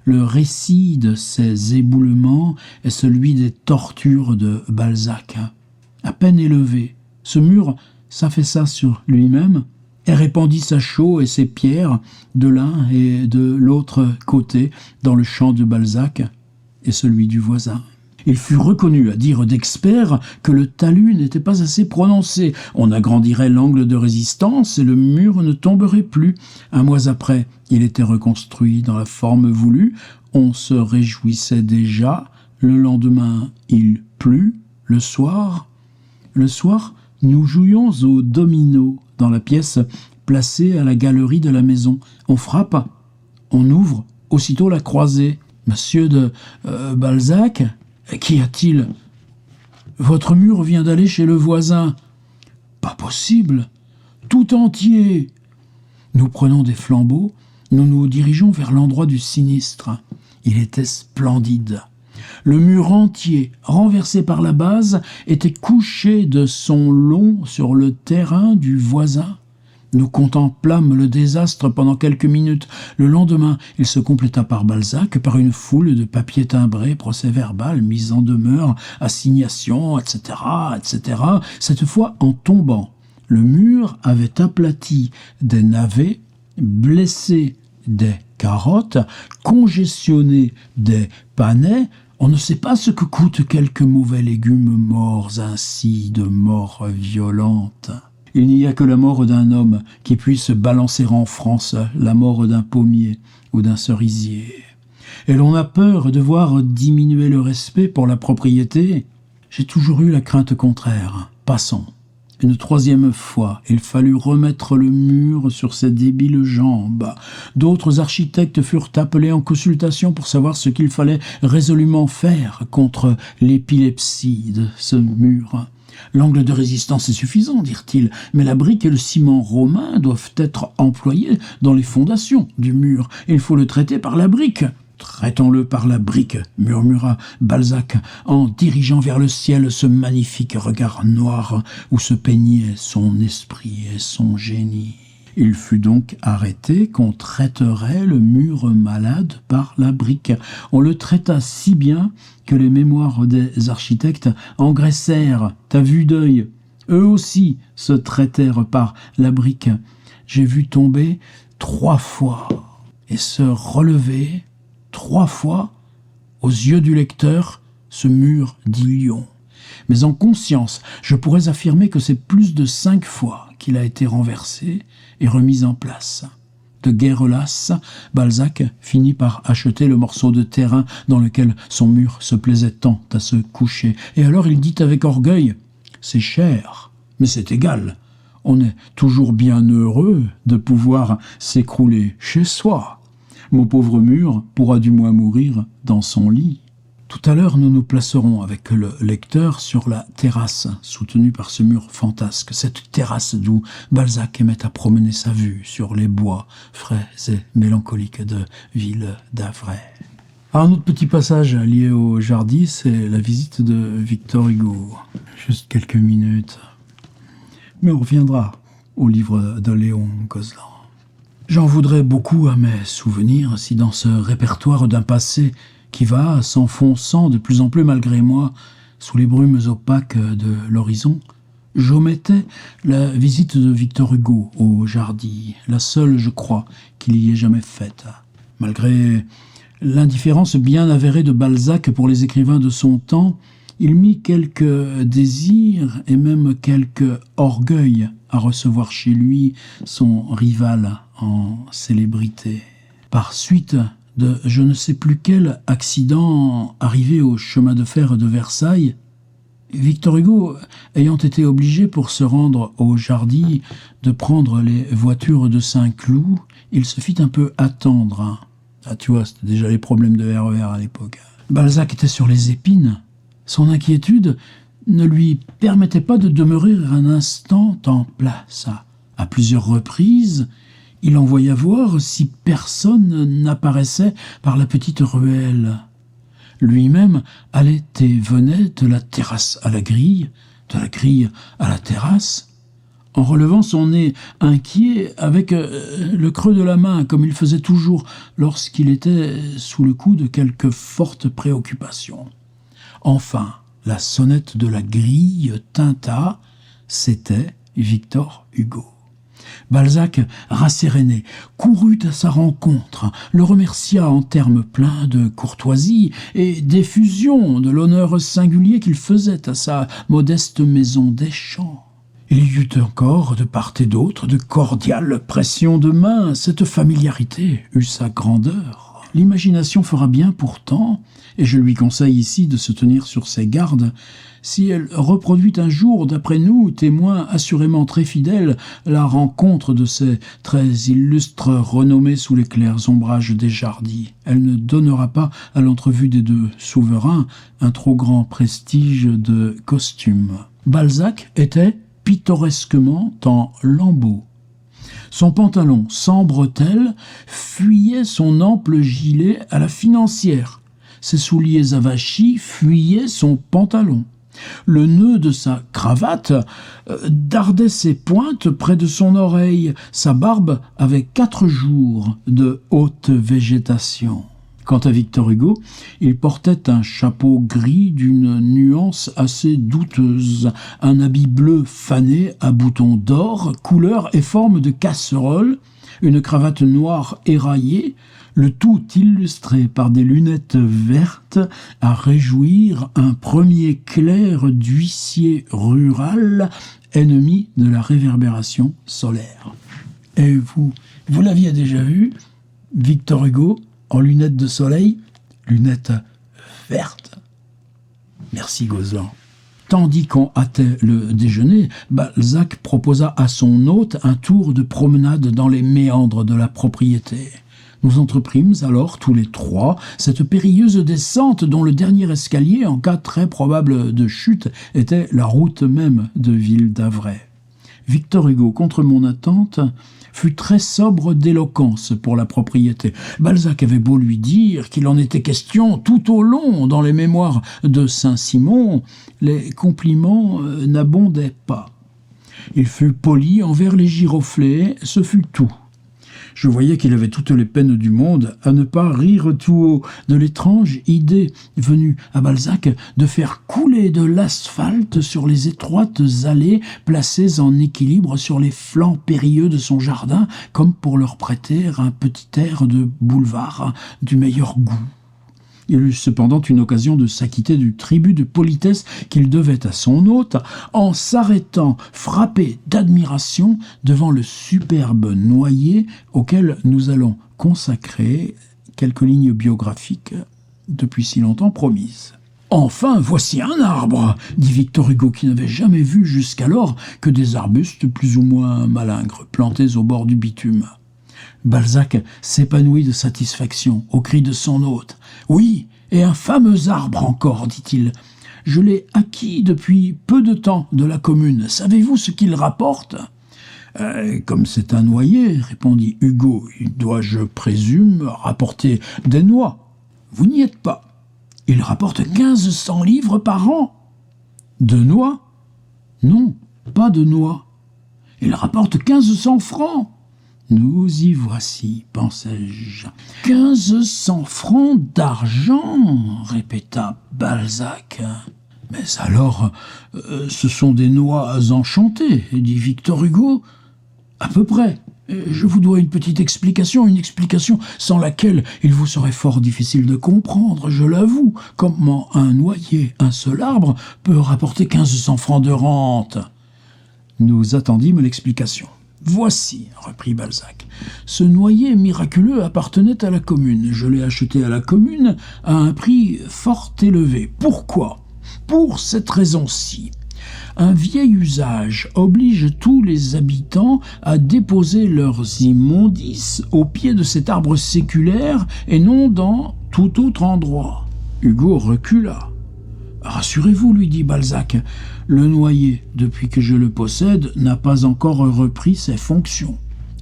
Le récit de ces éboulements est celui des tortures de Balzac. À peine élevé, ce mur s'affaissa sur lui-même et répandit sa chaux et ses pierres de l'un et de l'autre côté dans le champ de Balzac et celui du voisin. Il fut reconnu à dire d'experts que le talus n'était pas assez prononcé. On agrandirait l'angle de résistance et le mur ne tomberait plus. Un mois après, il était reconstruit dans la forme voulue. On se réjouissait déjà. Le lendemain, il plut. Le soir, nous jouions au domino dans la pièce placée à la galerie de la maison. On frappe, on ouvre aussitôt la croisée. Monsieur de Balzac, qu'y a-t-il? Votre mur vient d'aller chez le voisin. Pas possible. Tout entier. Nous prenons des flambeaux, nous nous dirigeons vers l'endroit du sinistre. Il était splendide. Le mur entier, renversé par la base, était couché de son long sur le terrain du voisin. Nous contemplâmes le désastre pendant quelques minutes. Le lendemain, il se compléta par Balzac, par une foule de papiers timbrés, procès-verbal, mise en demeure, assignation, etc., etc. Cette fois en tombant. Le mur avait aplati des navets, blessé des carottes, congestionné des panais. On ne sait pas ce que coûtent quelques mauvais légumes morts ainsi de mort violente. Il n'y a que la mort d'un homme qui puisse balancer en France la mort d'un pommier ou d'un cerisier. Et l'on a peur de voir diminuer le respect pour la propriété. J'ai toujours eu la crainte contraire. Passons. Une 3e fois, il fallut remettre le mur sur ses débiles jambes. D'autres architectes furent appelés en consultation pour savoir ce qu'il fallait résolument faire contre l'épilepsie de ce mur. L'angle de résistance est suffisant, dirent-ils, mais la brique et le ciment romain doivent être employés dans les fondations du mur. Il faut le traiter par la brique. Traitons-le par la brique, murmura Balzac, en dirigeant vers le ciel ce magnifique regard noir où se peignaient son esprit et son génie. Il fut donc arrêté qu'on traiterait le mur malade par la brique. On le traita si bien que les mémoires des architectes engraissèrent à vue d'œil. Eux aussi se traitèrent par la brique. J'ai vu tomber 3 fois et se relever 3 fois aux yeux du lecteur ce mur d'Ilion. Mais en conscience, je pourrais affirmer que c'est plus de 5 fois qu'il a été renversé et remis en place. De guerre lasse, Balzac finit par acheter le morceau de terrain dans lequel son mur se plaisait tant à se coucher. Et alors il dit avec orgueil « C'est cher, mais c'est égal. On est toujours bien heureux de pouvoir s'écrouler chez soi. Mon pauvre mur pourra du moins mourir dans son lit. » Tout à l'heure, nous nous placerons avec le lecteur sur la terrasse, soutenue par ce mur fantasque, cette terrasse d'où Balzac aimait à promener sa vue sur les bois frais et mélancoliques de Ville d'Avray. Un autre petit passage lié au Jardy, c'est la visite de Victor Hugo. Juste quelques minutes. Mais on reviendra au livre de Léon Gozlan. J'en voudrais beaucoup à mes souvenirs si dans ce répertoire d'un passé qui va s'enfonçant de plus en plus malgré moi sous les brumes opaques de l'horizon, j'omettais la visite de Victor Hugo au Jardy, la seule, je crois, qu'il y ait jamais faite. Malgré l'indifférence bien avérée de Balzac pour les écrivains de son temps, il mit quelques désirs et même quelques orgueil à recevoir chez lui son rival en célébrité. Par suite de je ne sais plus quel accident arrivé au chemin de fer de Versailles, Victor Hugo ayant été obligé pour se rendre au Jardy de prendre les voitures de Saint-Cloud, il se fit un peu attendre. Ah, tu vois, c'était déjà les problèmes de RER à l'époque. Balzac était sur les épines. Son inquiétude ne lui permettait pas de demeurer un instant en place. À plusieurs reprises, il envoya voir si personne n'apparaissait par la petite ruelle. Lui-même allait et venait de la terrasse à la grille, de la grille à la terrasse, en relevant son nez inquiet avec le creux de la main, comme il faisait toujours lorsqu'il était sous le coup de quelque forte préoccupation. Enfin, la sonnette de la grille tinta, c'était Victor Hugo. Balzac, rasséréné, courut à sa rencontre, le remercia en termes pleins de courtoisie et d'effusion de l'honneur singulier qu'il faisait à sa modeste maison des champs. Il y eut encore, de part et d'autre, de cordiales pressions de main. Cette familiarité eut sa grandeur. L'imagination fera bien pourtant, et je lui conseille ici de se tenir sur ses gardes, si elle reproduit un jour, d'après nous, témoins assurément très fidèles, la rencontre de ces très illustres renommés sous les clairs ombrages des Jardy. Elle ne donnera pas à l'entrevue des deux souverains un trop grand prestige de costume. Balzac était pittoresquement en lambeaux. Son pantalon sans bretelles fuyait son ample gilet à la financière. Ses souliers avachis fuyaient son pantalon. Le nœud de sa cravate dardait ses pointes près de son oreille. Sa barbe avait 4 jours de haute végétation. Quant à Victor Hugo, il portait un chapeau gris d'une nuance assez douteuse, un habit bleu fané à boutons d'or, couleur et forme de casserole, une cravate noire éraillée, le tout illustré par des lunettes vertes à réjouir un premier clerc d'huissier rural, ennemi de la réverbération solaire. Et vous l'aviez déjà vu, Victor Hugo, en lunettes de soleil, lunettes vertes. Merci Gozlan. Tandis qu'on hâtait le déjeuner, Balzac proposa à son hôte un tour de promenade dans les méandres de la propriété. Nous entreprîmes alors tous les 3 cette périlleuse descente dont le dernier escalier, en cas très probable de chute, était la route même de Ville d'Avray. Victor Hugo, contre mon attente, fut très sobre d'éloquence pour la propriété. Balzac avait beau lui dire qu'il en était question tout au long dans les mémoires de Saint-Simon, les compliments n'abondaient pas. Il fut poli envers les giroflées, ce fut tout. Je voyais qu'il avait toutes les peines du monde à ne pas rire tout haut de l'étrange idée venue à Balzac de faire couler de l'asphalte sur les étroites allées placées en équilibre sur les flancs périlleux de son jardin, comme pour leur prêter un petit air de boulevard du meilleur goût. Il eut cependant une occasion de s'acquitter du tribut de politesse qu'il devait à son hôte en s'arrêtant frappé d'admiration devant le superbe noyer auquel nous allons consacrer quelques lignes biographiques depuis si longtemps promises. « Enfin, voici un arbre !» dit Victor Hugo, qui n'avait jamais vu jusqu'alors que des arbustes plus ou moins malingres plantés au bord du bitume. Balzac s'épanouit de satisfaction au cri de son hôte. « Oui, et un fameux arbre encore, dit-il. Je l'ai acquis depuis peu de temps de la commune. Savez-vous ce qu'il rapporte ?»« Comme c'est un noyer, répondit Hugo, il doit, je présume, rapporter des noix. Vous n'y êtes pas. Il rapporte 1500 livres par an. De noix? Non, pas de noix. Il rapporte 1500 francs. Nous y voici, pensai-je. 1500 francs d'argent, répéta Balzac. Mais alors, ce sont des noix enchantées, dit Victor Hugo. À peu près. Je vous dois une petite explication, une explication sans laquelle il vous serait fort difficile de comprendre, je l'avoue, comment un noyer, un seul arbre, peut rapporter 1500 francs de rente. Nous attendîmes l'explication. Voici, reprit Balzac. Ce noyer miraculeux appartenait à la commune. Je l'ai acheté à la commune à un prix fort élevé. Pourquoi? Pour cette raison-ci. Un vieil usage oblige tous les habitants à déposer leurs immondices au pied de cet arbre séculaire et non dans tout autre endroit. Hugo recula. Rassurez-vous, lui dit Balzac, le noyer, depuis que je le possède, n'a pas encore repris ses fonctions.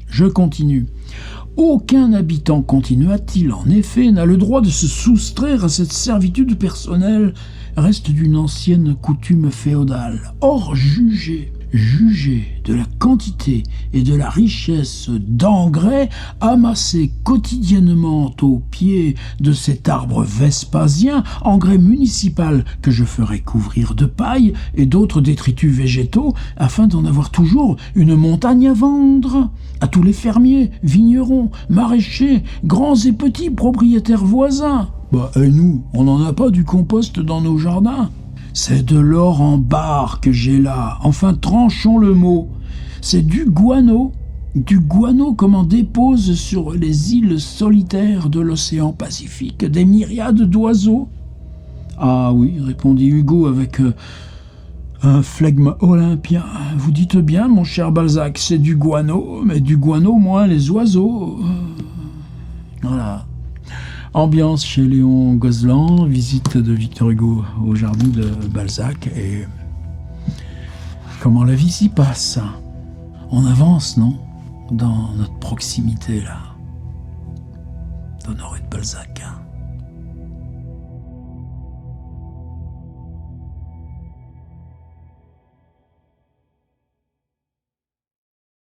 Je continue. Aucun habitant, continua-t-il, en effet, n'a le droit de se soustraire à cette servitude personnelle, reste d'une ancienne coutume féodale. Or, jugez de la quantité et de la richesse d'engrais amassés quotidiennement au pied de cet arbre vespasien, engrais municipal que je ferai couvrir de paille et d'autres détritus végétaux, afin d'en avoir toujours une montagne à vendre à tous les fermiers, vignerons, maraîchers, grands et petits propriétaires voisins. Et nous, on n'en a pas du compost dans nos jardins. C'est de l'or en barre que j'ai là. Enfin, tranchons le mot. C'est du guano. Du guano comme en dépose sur les îles solitaires de l'océan Pacifique des myriades d'oiseaux. Ah oui, répondit Hugo avec un flegme olympien. Vous dites bien, mon cher Balzac, c'est du guano, mais du guano moins les oiseaux. Voilà. Ambiance chez Léon Gozlan, visite de Victor Hugo au jardin de Balzac et comment la vie s'y passe. On avance, non? Dans notre proximité, là, d'Honoré de Balzac.